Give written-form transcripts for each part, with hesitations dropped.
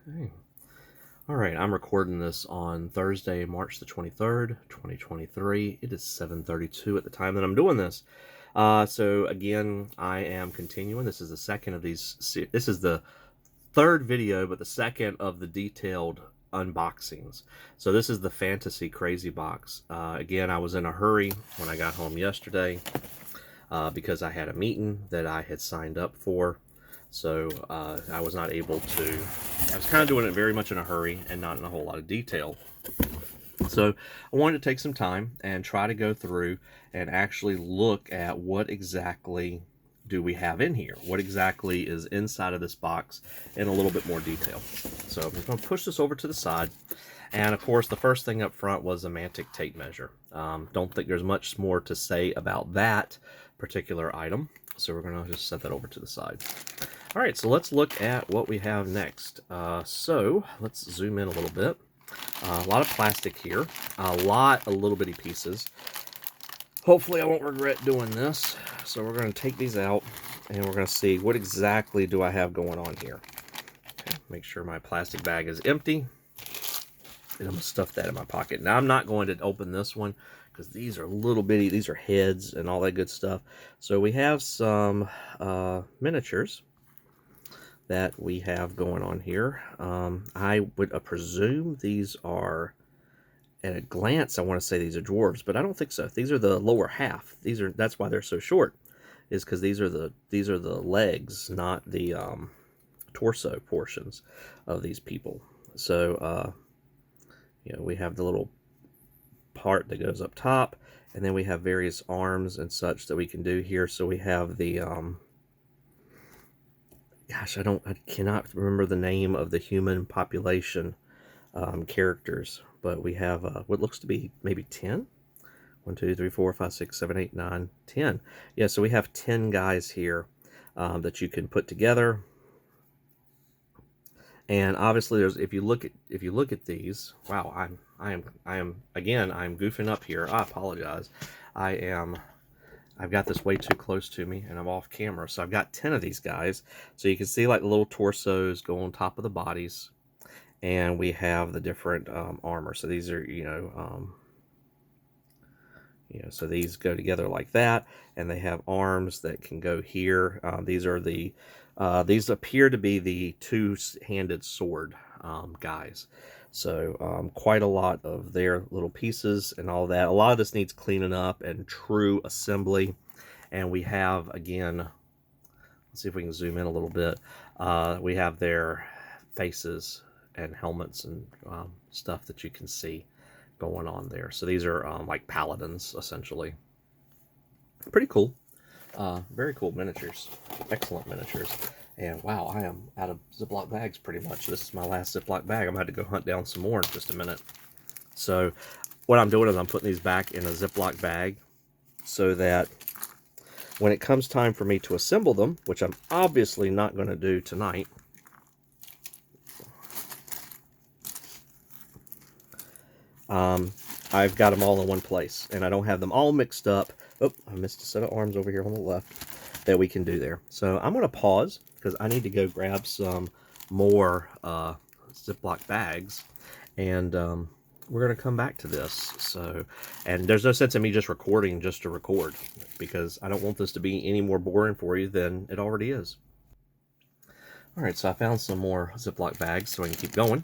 Okay. All right, I'm recording this on Thursday, March the 23rd, 2023. It is 7:32 at the time that I'm doing this. So again, I am continuing. This is the second of these. This is the third video, but the second of the detailed unboxings. So this is the Fantasy Crazy Box. Again, I was in a hurry when I got home yesterday because I had a meeting that I had signed up for. So I was not able to, I was kind of doing it very much in a hurry and not in a whole lot of detail. So I wanted to take some time and try to go through and actually look at what exactly do we have in here? What exactly is inside of this box in a little bit more detail. So I'm going to push this over to the side. And of course, the first thing up front was a Mantic tape measure. Don't think there's much more to say about that particular item. So we're going to just set that over to the side. All right, so let's look at what we have next. So let's zoom in a little bit. A lot of plastic here, a lot of little bitty pieces. Hopefully I won't regret doing this. So we're going to take these out and we're going to see what exactly do I have going on here. Okay, make sure my plastic bag is empty. And I'm going to stuff that in my pocket. Now I'm not going to open this one because these are little bitty, these are heads and all that good stuff. So we have some miniatures that we have going on here. I would presume these are, at a glance, I want to say these are dwarves, but I don't think so. These are the lower half. That's why they're so short, is because these are the legs, not the torso portions of these people. So you know, we have the little part that goes up top, and then we have various arms and such that we can do here. So we have the gosh, I cannot remember the name of the human population characters, but we have what looks to be maybe 10. 1, 2, 3, 4, 5, 6, 7, 8, 9, 10. Yeah, so we have 10 guys here that you can put together. And obviously, there's if you look at these, wow, I am again, I'm goofing up here. I apologize. I've got this way too close to me and I'm off camera. So I've got 10 of these guys. So you can see like the little torsos go on top of the bodies. And we have the different armor. So these are, so these go together like that. And they have arms that can go here. These appear to be the two-handed sword guys. So quite a lot of their little pieces and all that. A lot of this needs cleaning up and true assembly. And we have, again, let's see if we can zoom in a little bit. We have their faces and helmets and stuff that you can see going on there. So these are like paladins, essentially. Pretty cool. Very cool miniatures. Excellent miniatures. And wow, I am out of Ziploc bags pretty much. This is my last Ziploc bag. I'm going to have to go hunt down some more in just a minute. So what I'm doing is I'm putting these back in a Ziploc bag so that when it comes time for me to assemble them, which I'm obviously not going to do tonight, I've got them all in one place and I don't have them all mixed up. Oh, I missed a set of arms over here on the left that we can do there. So I'm going to pause because I need to go grab some more Ziploc bags, and we're going to come back to this. So, and there's no sense in me just recording just to record, because I don't want this to be any more boring for you than it already is. All right, so I found some more Ziploc bags so I can keep going.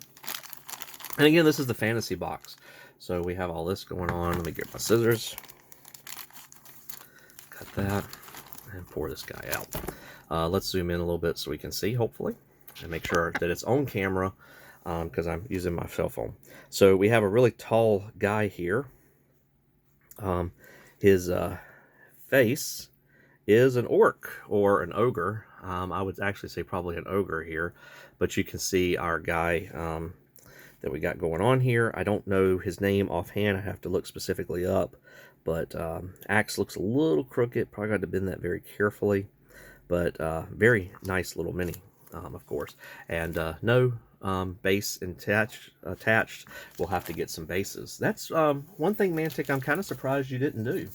And again, this is the fantasy box. So we have all this going on. Let me get my scissors. Cut that and pour this guy out. Let's zoom in a little bit so we can see, hopefully, and make sure that it's on camera because I'm using my cell phone. So we have a really tall guy here. His face is an orc or an ogre. I would actually say probably an ogre here, but you can see our guy that we got going on here. I don't know his name offhand. I have to look specifically up, but axe looks a little crooked. Probably got to bend that very carefully, but very nice little mini, of course. And no base attached. We'll have to get some bases. That's one thing, Mantic, I'm kind of surprised you didn't do.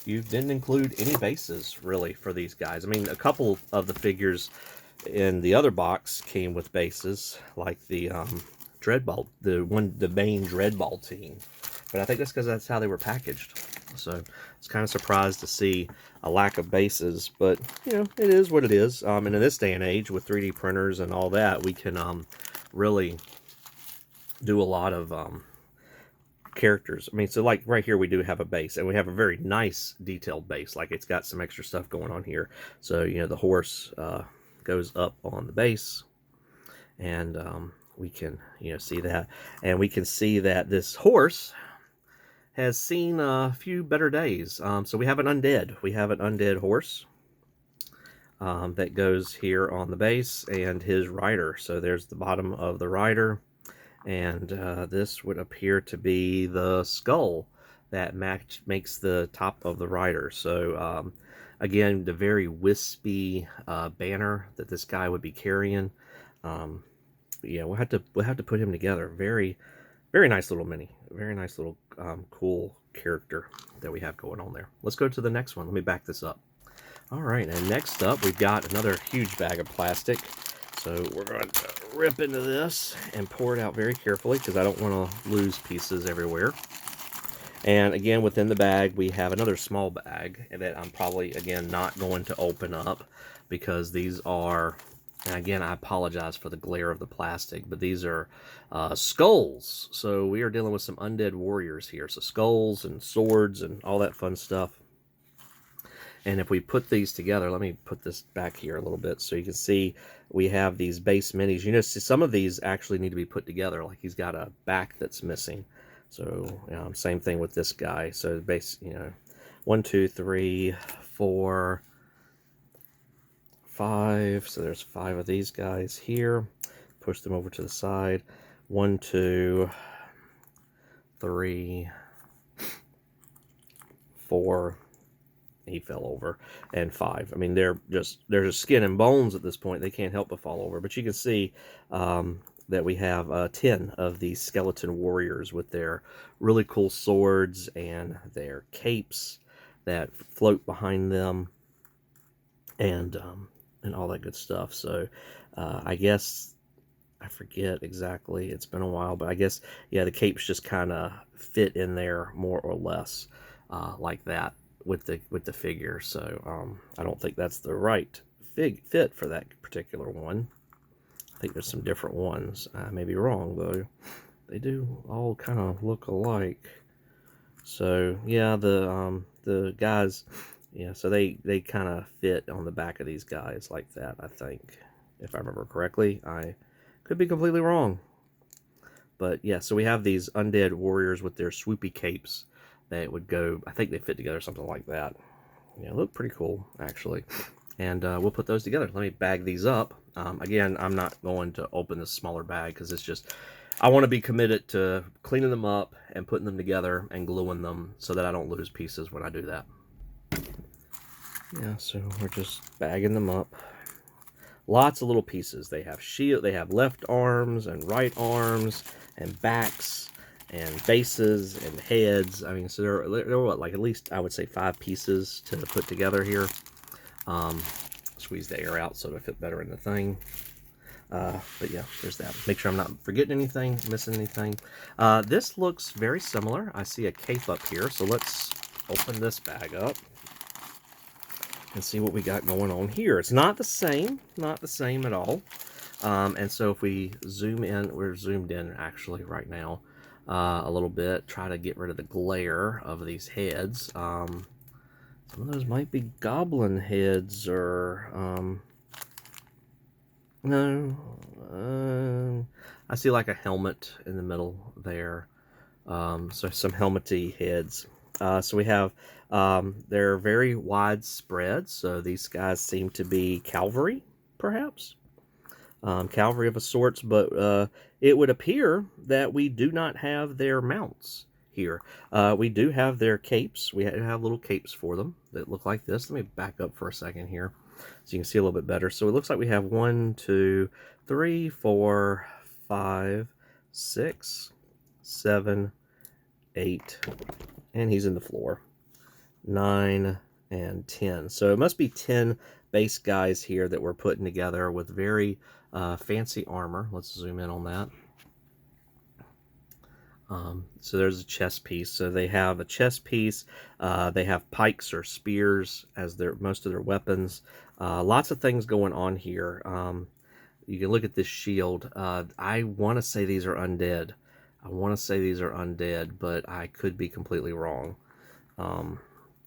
You didn't include any bases, really, for these guys. I mean, a couple of the figures in the other box came with bases like the Dreadball, the main Dreadball team. But I think that's because that's how they were packaged. So I was kind of surprised to see a lack of bases, but you know, it is what it is. And in this day and age, with 3D printers and all that, we can really do a lot of characters. I mean, so like right here, we do have a base, and we have a very nice detailed base. Like it's got some extra stuff going on here. So you know, the horse goes up on the base, and we can see that, and we can see that this horse has seen a few better days. So we have an undead horse that goes here on the base, and his rider. So there's the bottom of the rider, and this would appear to be the skull that makes the top of the rider. So again, the very wispy banner that this guy would be carrying. Yeah, we'll have to put him together. Very nice little mini. Very nice little cool character that we have going on there. Let's go to the next one. Let me back this up. All right, and next up, we've got another huge bag of plastic. So we're going to rip into this and pour it out very carefully because I don't want to lose pieces everywhere. And again, within the bag, we have another small bag that I'm probably, again, not going to open up because these are... And again, I apologize for the glare of the plastic, but these are skulls. So we are dealing with some undead warriors here. So skulls and swords and all that fun stuff. And if we put these together, let me put this back here a little bit so you can see we have these base minis. You know, some of these actually need to be put together. Like he's got a back that's missing. So same thing with this guy. So base, 1, 2, 3, 4... 5, so there's 5 of these guys here. Push them over to the side. 1, 2, 3, 4. He fell over. And 5. I mean, they're just skin and bones at this point. They can't help but fall over. But you can see that we have 10 of these skeleton warriors with their really cool swords and their capes that float behind them, and all that good stuff. So I guess, I forget exactly, it's been a while, but I guess, yeah, the capes just kind of fit in there more or less like that with the figure. So I don't think that's the right fit for that particular one. I think there's some different ones. I may be wrong, though. They do all kind of look alike. So yeah, the guys... Yeah, so they kind of fit on the back of these guys like that, I think. If I remember correctly. I could be completely wrong. But yeah, so we have these undead warriors with their swoopy capes that would go... I think they fit together something like that. Yeah, look pretty cool, actually. And we'll put those together. Let me bag these up. Again, I'm not going to open this smaller bag because it's just... I want to be committed to cleaning them up and putting them together and gluing them so that I don't lose pieces when I do that. Yeah, so we're just bagging them up. Lots of little pieces. They have shield, they have left arms and right arms and backs and bases and heads. I mean, so there were what, like at least I would say 5 pieces to put together here. Squeeze the air out so it'll fit better in the thing. But yeah, there's that. Make sure I'm not forgetting anything, missing anything. This looks very similar. I see a cape up here, so let's open this bag up and see what we got going on here. It's not the same at all. And so if we zoom in, we're zoomed in actually right now a little bit, try to get rid of the glare of these heads. Some of those might be goblin heads, or no, I see like a helmet in the middle there. So some helmety heads. So we have, they're very widespread, so these guys seem to be Calvary, perhaps? Calvary of a sorts, but it would appear that we do not have their mounts here. We do have their capes. We have little capes for them that look like this. Let me back up for a second here so you can see a little bit better. So it looks like we have 1, 2, 3, 4, 5, 6, 7, 8, and he's in the floor. 9 and 10. So it must be 10 base guys here that we're putting together with very fancy armor. Let's zoom in on that. So there's a chest piece. So they have a chest piece. They have pikes or spears as most of their weapons. Lots of things going on here. You can look at this shield. I want to say these are undead. But I could be completely wrong.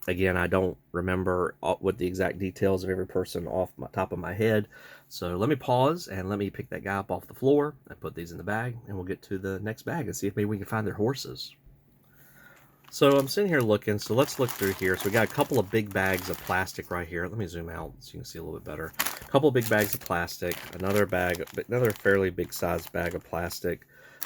Again, I don't remember what the exact details of every person off the top of my head. So let me pause and let me pick that guy up off the floor and put these in the bag, and we'll get to the next bag and see if maybe we can find their horses. So I'm sitting here looking, so let's look through here. So we got a couple of big bags of plastic right here. Let me zoom out so you can see a little bit better. A couple of big bags of plastic, another fairly big sized bag of plastic,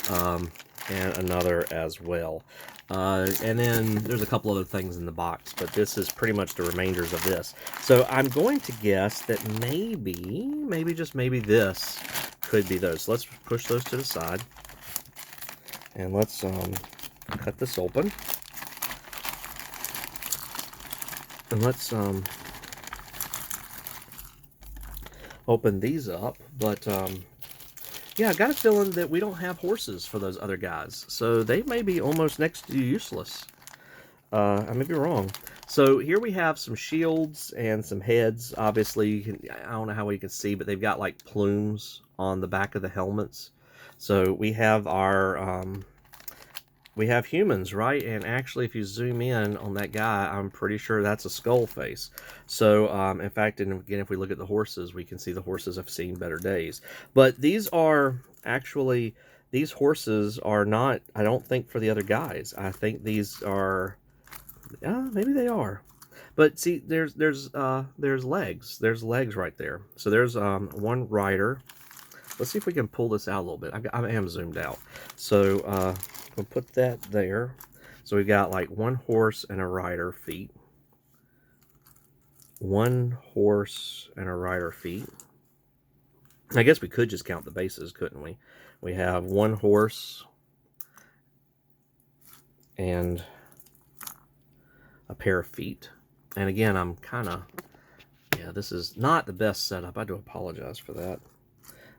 and another as well. And then there's a couple other things in the box, but this is pretty much the remainders of this. So I'm going to guess that maybe just maybe this could be those. So let's push those to the side, and let's cut this open, and let's open these up. But yeah, I got a feeling that we don't have horses for those other guys, so they may be almost next to useless. I may be wrong. So here we have some shields and some heads. Obviously, I don't know how you can see, but they've got like plumes on the back of the helmets. So we have our we have humans, right? And actually, if you zoom in on that guy, I'm pretty sure that's a skull face. So, in fact, and again, if we look at the horses, we can see the horses have seen better days. But these are actually, these horses are not, I don't think, for the other guys. I think these are, maybe they are. But see, there's legs. There's legs right there. So there's one rider. Let's see if we can pull this out a little bit. I am zoomed out. So, we'll put that there. So we've got like one horse and a rider feet. One horse and a rider feet. I guess we could just count the bases, couldn't we? We have one horse and a pair of feet. And again, I'm kind of, yeah, this is not the best setup. I do apologize for that.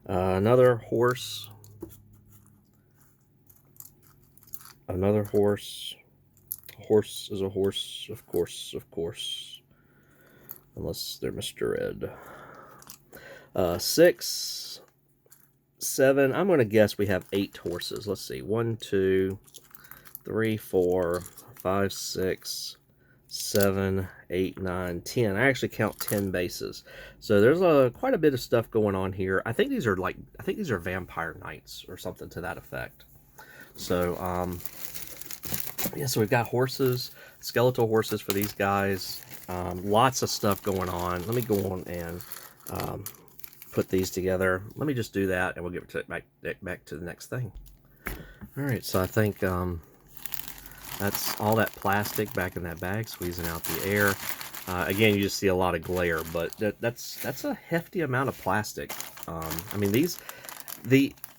Another horse. Another horse. A horse is a horse, of course. Unless they're Mr. Ed. 6, 7. I'm going to guess we have 8 horses. Let's see. 1, 2, 3, 4, 5, 6, 7, 8, 9, 10. I actually count 10 bases. So there's quite a bit of stuff going on here. I think these are vampire knights or something to that effect. So yeah, so we've got horses, skeletal horses for these guys. Lots of stuff going on. Let me go on and put these together. Let me just do that, and we'll get back to the next thing. All right, so I think that's all that plastic back in that bag, squeezing out the air. Again, you just see a lot of glare, but that's a hefty amount of plastic. I mean,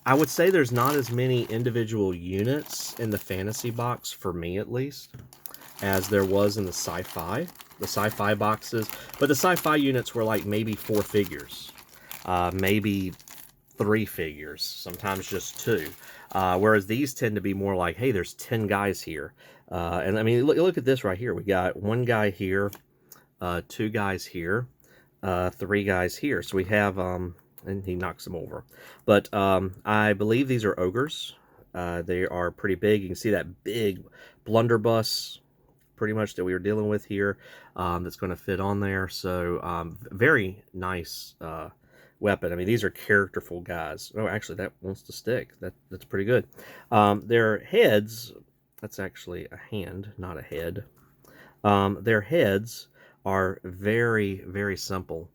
I would say there's not as many individual units in the fantasy box, for me at least, as there was in the sci-fi. The sci-fi boxes, but the sci-fi units were like maybe 4 figures, maybe 3 figures, sometimes just 2. Whereas these tend to be more like, hey, there's 10 guys here. And I mean, look at this right here. We got 1 guy here, 2 guys here, 3 guys here. So we have, and he knocks them over. But I believe these are ogres. They are pretty big. You can see that big blunderbuss, pretty much, that we were dealing with here, that's going to fit on there. So very nice weapon. I mean, these are characterful guys. Oh, actually, that wants to stick. That's pretty good. Their heads, that's actually a hand, not a head. Their heads are very, very simple.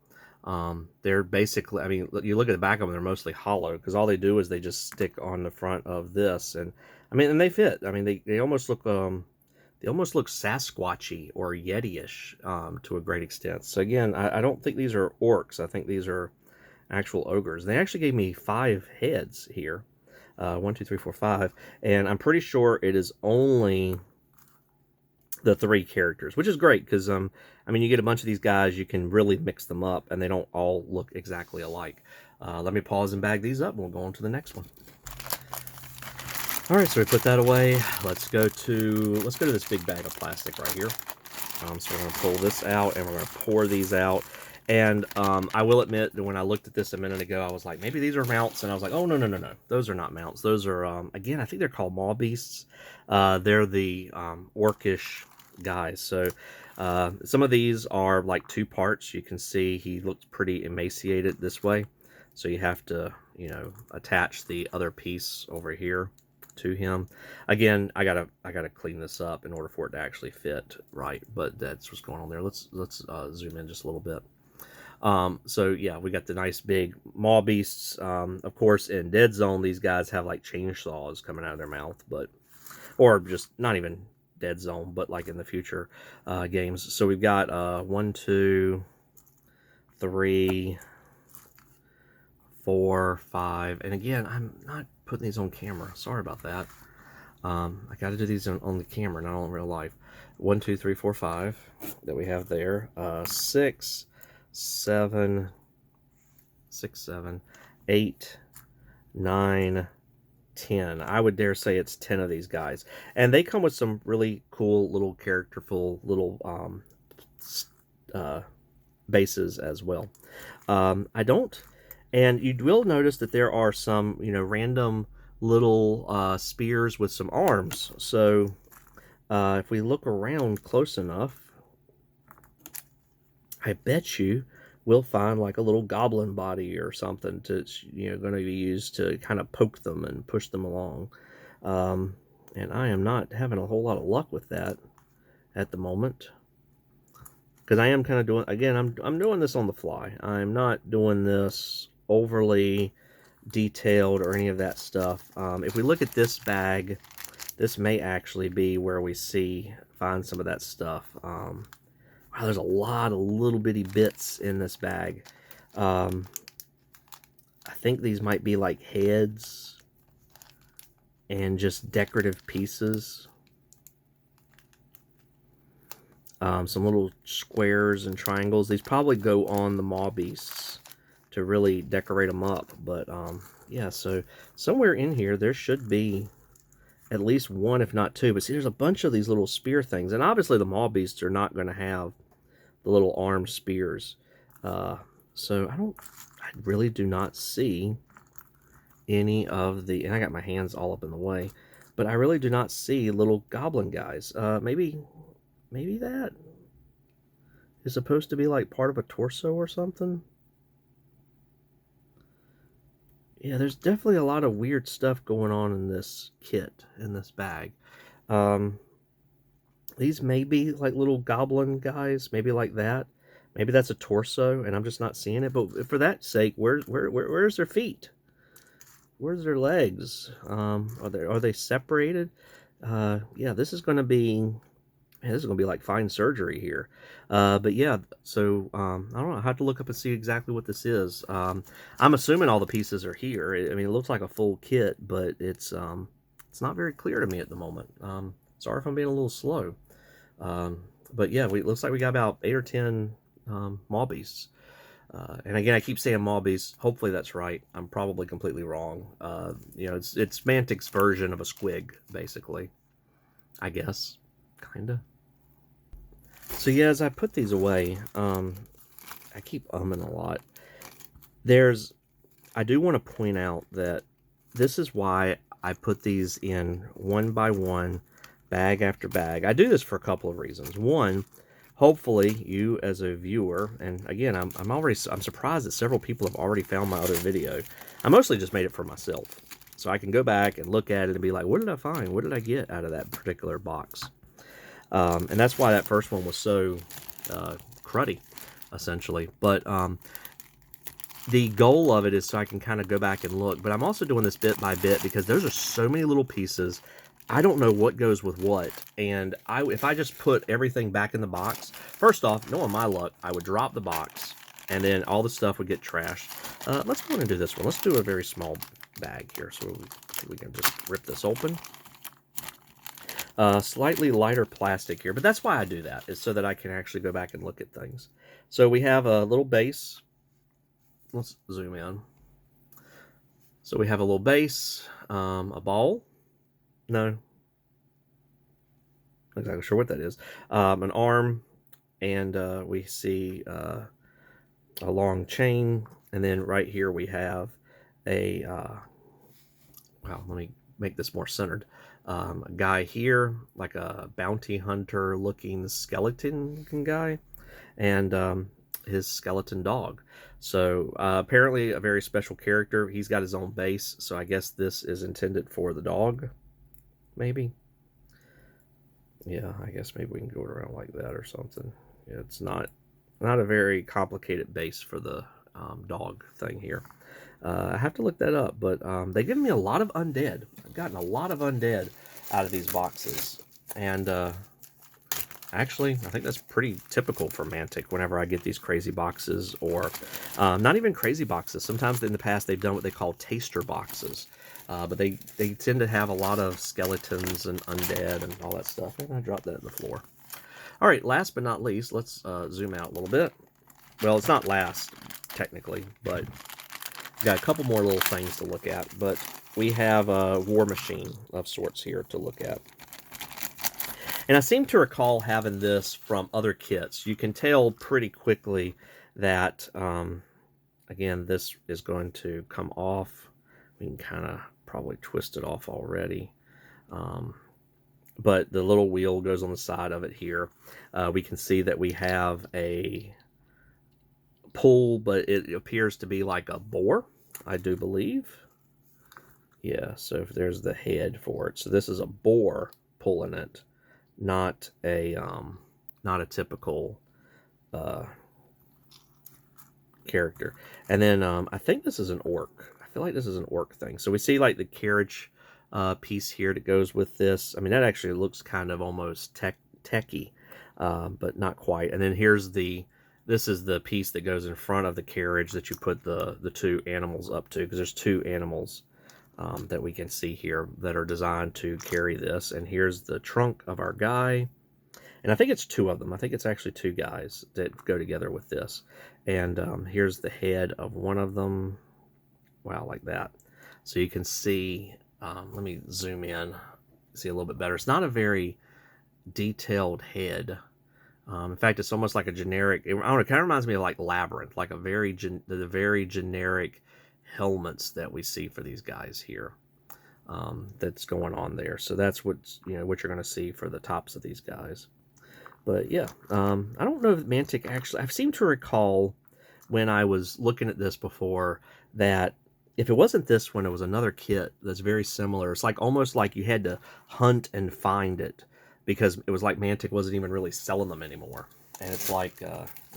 They're basically, I mean, you look at the back of them, they're mostly hollow, because all they do is they just stick on the front of this, and I mean, and they fit. I mean, they almost look Sasquatchy or Yeti-ish to a great extent. So again, I don't think these are orcs. I think these are actual ogres. They actually gave me 5 heads here. 1, 2, 3, 4, 5, and I'm pretty sure it is only the 3 characters, which is great because I mean, you get a bunch of these guys, you can really mix them up, and they don't all look exactly alike. Let me pause and bag these up, and we'll go on to the next one. All right, so we put that away. Let's go to this big bag of plastic right here. So we're going to pull this out, and we're going to pour these out. And I will admit that when I looked at this a minute ago, I was like, maybe these are mounts. And I was like, oh, no, no, no, no. Those are not mounts. Those are, again, I think they're called Mawbeasts. They're the orcish guys. So some of these are like 2 parts. You can see he looks pretty emaciated this way. So you have to, you know, attach the other piece over here to him. Again, I gotta clean this up in order for it to actually fit right, but that's what's going on there. Let's zoom in just a little bit. So yeah, we got the nice big Mawbeasts. Of course, in Dead Zone, these guys have like chainsaws coming out of their mouth, but or just not even Dead Zone, but like in the future games. So we've got 1, 2, 3, 4, 5, and again, I'm not putting these on camera. Sorry about that. I got to do these on the camera, not on real life. 1, 2, 3, 4, 5 that we have there. 6, 7, 8, 9, 10. I would dare say it's 10 of these guys, and they come with some really cool little characterful little bases as well. And you will notice that there are some, you know, random little spears with some arms. So if we look around close enough, I bet you we'll find like a little goblin body or something that's, you know, going to be used to kind of poke them and push them along. And I am not having a whole lot of luck with that at the moment, because I am kind of doing, again, I'm doing this on the fly. I'm not doing this overly detailed or any of that stuff. If we look at this bag, this may actually be where we find some of that stuff. Wow, there's a lot of little bitty bits in this bag. I think these might be like heads and just decorative pieces. Some little squares and triangles. These probably go on the Mawbeasts to really decorate them up. But yeah, so somewhere in here there should be at least 1, if not 2. But see, there's a bunch of these little spear things, and obviously the Mawbeasts are not going to have the little armed spears. So I really do not see any of the, and I got my hands all up in the way, but I really do not see little goblin guys. Maybe that is supposed to be like part of a torso or something. Yeah, there's definitely a lot of weird stuff going on in this kit, in this bag. These may be like little goblin guys, maybe like that. Maybe that's a torso, and I'm just not seeing it. But for that sake, where's their feet? Where's their legs? Are they separated? Yeah, this is going to be, man, this is going to be like fine surgery here. But yeah, so I don't know. I have to look up and see exactly what this is. I'm assuming all the pieces are here. I mean, it looks like a full kit, but it's not very clear to me at the moment. Sorry if I'm being a little slow. But yeah, it looks like we got about 8 or 10 Mawbeasts. And again, I keep saying Mawbeasts. Hopefully that's right. I'm probably completely wrong. You know, it's Mantic's version of a squig, basically. I guess. Kinda. So yeah, as I put these away, I keep umming a lot. I do want to point out that this is why I put these in one by one, bag after bag. I do this for a couple of reasons. One, hopefully you as a viewer, and again, I'm surprised that several people have already found my other video. I mostly just made it for myself, so I can go back and look at it and be like, what did I find? What did I get out of that particular box? And that's why that first one was so cruddy, essentially. But the goal of it is so I can kind of go back and look. But I'm also doing this bit by bit because those are so many little pieces. I don't know what goes with what. And if I just put everything back in the box, first off, knowing my luck, I would drop the box and then all the stuff would get trashed. Let's go ahead and do this one. Let's do a very small bag here so we can just rip this open. Slightly lighter plastic here, but that's why I do that, is so that I can actually go back and look at things. So we have a little base. Let's zoom in. So we have a little base, a ball. No, not exactly sure what that is. An arm, and we see a long chain, and then right here we have a well, let me make this more centered. A guy here, like a bounty hunter looking skeleton guy, and his skeleton dog. So apparently a very special character. He's got his own base, so I guess this is intended for the dog, maybe. Yeah, I guess maybe we can go around like that or something. Yeah, it's not a very complicated base for the dog thing here. I have to look that up, but they give me a lot of undead. I've gotten a lot of undead out of these boxes, and actually, I think that's pretty typical for Mantic whenever I get these crazy boxes, or not even crazy boxes. Sometimes in the past they've done what they call taster boxes, but they tend to have a lot of skeletons and undead and all that stuff. I'm going to drop that in the floor. All right, last but not least, let's zoom out a little bit. Well, it's not last, technically, but got a couple more little things to look at. But we have a war machine of sorts here to look at. And I seem to recall having this from other kits. You can tell pretty quickly that, again, this is going to come off. We can kind of probably twist it off already. But the little wheel goes on the side of it here. We can see that we have a pull, but it appears to be like a boar, I do believe. Yeah, so if there's the head for it. So this is a boar pulling it, not a typical character. And then I think this is an orc. I feel like this is an orc thing. So we see like the carriage piece here that goes with this. I mean, that actually looks kind of almost techy, but not quite. And then here's this is the piece that goes in front of the carriage that you put the two animals up to, because there's two animals that we can see here that are designed to carry this. And here's the trunk of our guy. And I think it's two of them. I think it's actually two guys that go together with this. And here's the head of one of them. Wow, like that. So you can see, let me zoom in, see a little bit better. It's not a very detailed head. In fact, it's almost like a generic, I don't know, it kind of reminds me of like Labyrinth, like the very generic helmets that we see for these guys here. That's going on there. So that's what you're going to see for the tops of these guys. But yeah, I don't know if Mantic actually, I seem to recall when I was looking at this before that if it wasn't this one, it was another kit that's very similar. It's like almost like you had to hunt and find it, because it was like Mantic wasn't even really selling them anymore. And it's like,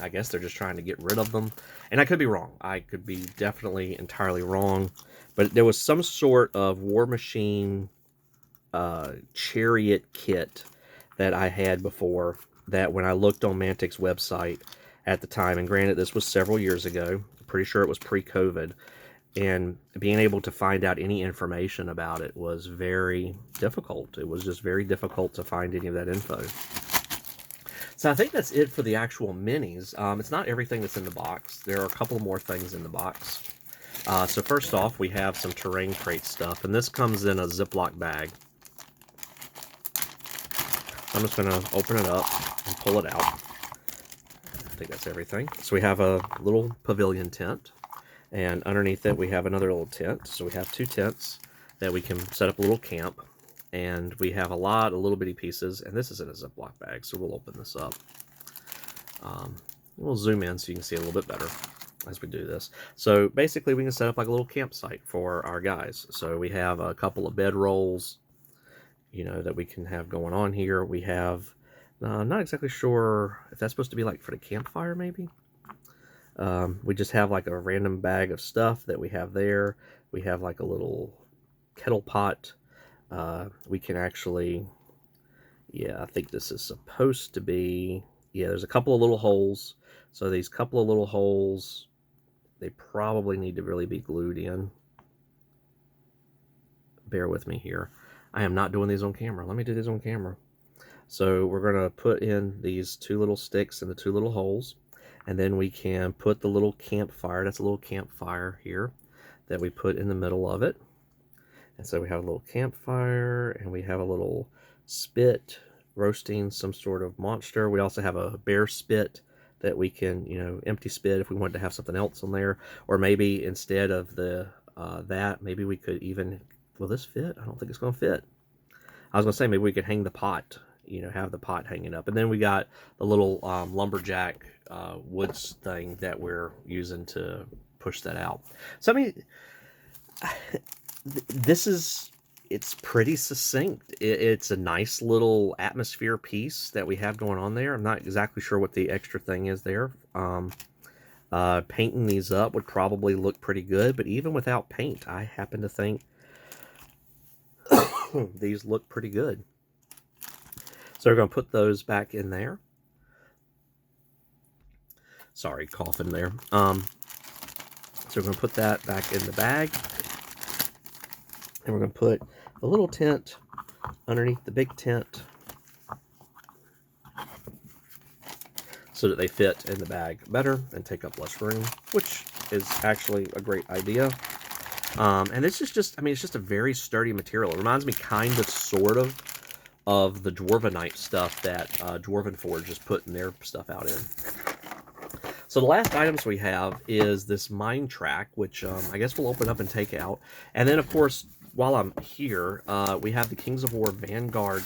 I guess they're just trying to get rid of them. And I could be wrong. I could be definitely entirely wrong. But there was some sort of War Machine chariot kit that I had before, that when I looked on Mantic's website at the time, and granted this was several years ago, I'm pretty sure it was pre-COVID, and being able to find out any information about it was very difficult. It was just very difficult to find any of that info. So I think that's it for the actual minis. It's not everything that's in the box. There are a couple more things in the box. So first off, we have some terrain crate stuff, and this comes in a Ziploc bag. I'm just going to open it up and pull it out. I think that's everything. So we have a little pavilion tent, and underneath it we have another little tent. So we have two tents that we can set up a little camp, and we have a lot of little bitty pieces, and this is in a Ziploc bag, so we'll open this up. We'll zoom in so you can see a little bit better as we do this. So basically we can set up like a little campsite for our guys. So we have a couple of bed rolls, that we can have going on here. We have, I'm not exactly sure if that's supposed to be like for the campfire, maybe. We just have like a random bag of stuff that we have there. We have like a little kettle pot. We can actually, yeah, I think this is supposed to be, yeah, there's a couple of little holes. So these couple of little holes, they probably need to really be glued in. bear with me here. I am not doing these on camera. Let me do these on camera. So we're going to put in these 2 little sticks in the 2 little holes, and then we can put the little campfire. That's a little campfire here that we put in the middle of it. And so we have a little campfire, and we have a little spit roasting some sort of monster. We also have a bear spit that we can, you know, empty spit if we wanted to have something else on there. Or maybe instead of the that, maybe we could even, will this fit? I don't think it's going to fit. I was going to say maybe we could hang the pot, you know, have the pot hanging up. And then we got the little lumberjack woods thing that we're using to push that out. So, I mean, this is, it's pretty succinct. It's a nice little atmosphere piece that we have going on there. I'm not exactly sure what the extra thing is there. Painting these up would probably look pretty good, but even without paint, I happen to think these look pretty good. So we're going to put those back in there. Sorry, coughing there. So we're going to put that back in the bag. And we're going to put a little tent underneath the big tent so that they fit in the bag better and take up less room, which is actually a great idea. And this is just, I mean, it's just a very sturdy material. It reminds me kind of, sort of the Dwarvenite stuff that Dwarven Forge is putting their stuff out in. So the last items we have is this mine track, which I guess we'll open up and take out. And then, of course, while I'm here, we have the Kings of War Vanguard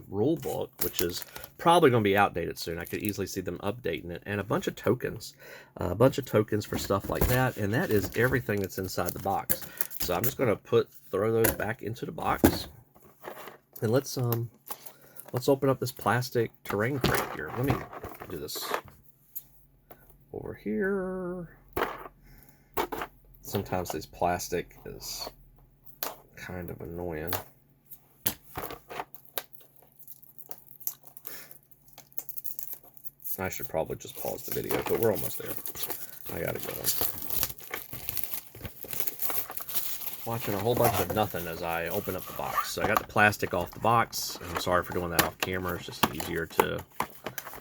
rule book, which is probably going to be outdated soon. I could easily see them updating it. And a bunch of tokens. A bunch of tokens for stuff like that. And that is everything that's inside the box. So I'm just going to throw those back into the box. And let's open up this plastic terrain crate here. Let me do this over here. Sometimes this plastic is kind of annoying. I should probably just pause the video, but we're almost there. I gotta go. Watching a whole bunch of nothing as I open up the box. So I got the plastic off the box. I'm sorry for doing that off camera. It's just easier to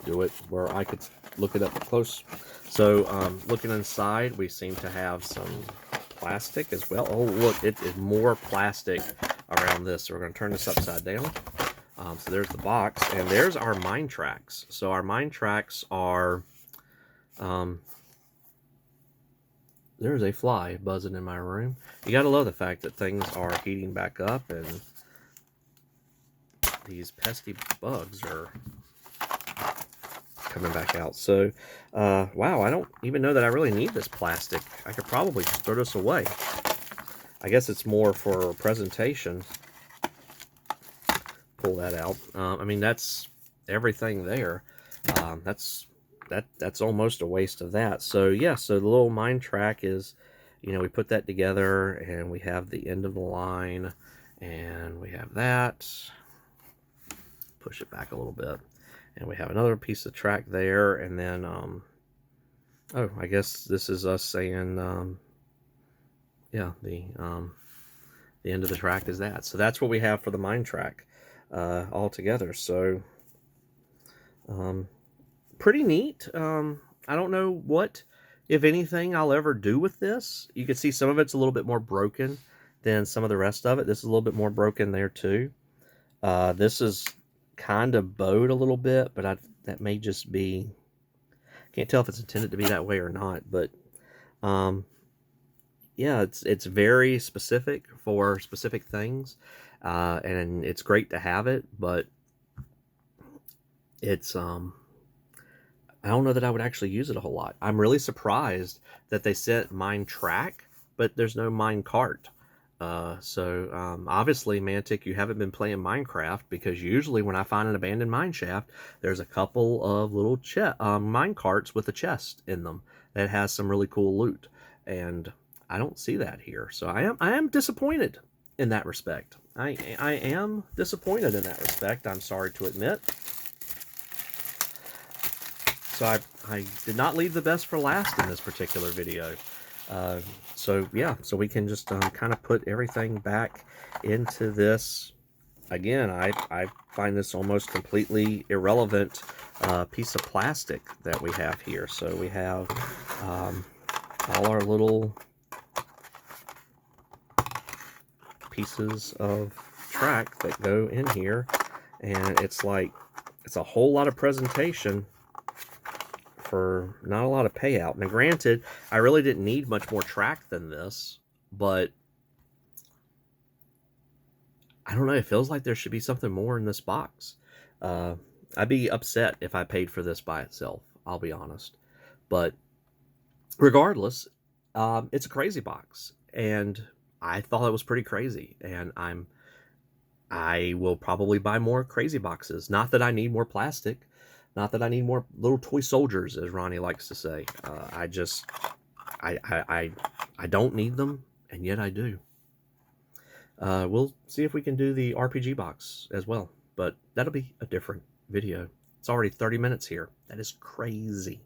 do it where I could look it up close. So looking inside, we seem to have some plastic as well. Oh, look, it is more plastic around this. So we're going to turn this upside down. So there's the box, and there's our mine tracks. So our mine tracks are, there's a fly buzzing in my room. You got to love the fact that things are heating back up, and these pesky bugs are coming back out. So, wow, I don't even know that I really need this plastic. I could probably just throw this away. I guess it's more for presentation. Pull that out. I mean, that's everything there. That's almost a waste of that. So yeah, so the little mine track is, you know, we put that together, and we have the end of the line, and we have that. Push it back a little bit, and we have another piece of track there, and then oh, I guess this is us saying yeah, the end of the track is that. So that's what we have for the mine track all together. So pretty neat. I don't know what, if anything, I'll ever do with this. You can see some of it's a little bit more broken than some of the rest of it. This is a little bit more broken there too. This is kind of bowed a little bit, but that may just be, can't tell if it's intended to be that way or not. But yeah, it's very specific for specific things, and it's great to have it, but it's I don't know that I would actually use it a whole lot. I'm really surprised that they sent mine track, but there's no mine cart. So obviously, Mantic, you haven't been playing Minecraft, because usually when I find an abandoned mine shaft, there's a couple of little mine carts with a chest in them that has some really cool loot, and I don't see that here. So I am disappointed in that respect. I am disappointed in that respect, I'm sorry to admit. So I did not leave the best for last in this particular video. So yeah, so we can just kind of put everything back into this. Again, I find this almost completely irrelevant piece of plastic that we have here. So we have all our little pieces of track that go in here, and it's like, it's a whole lot of presentation for not a lot of payout. Now granted, I really didn't need much more track than this, but I don't know, it feels like there should be something more in this box. I'd be upset if I paid for this by itself, I'll be honest. But regardless, it's a crazy box, and I thought it was pretty crazy, and I will probably buy more crazy boxes. Not that I need more plastic, not that I need more little toy soldiers, as Ronnie likes to say. I don't need them, and yet I do. We'll see if we can do the RPG box as well, but that'll be a different video. It's already 30 minutes here. That is crazy.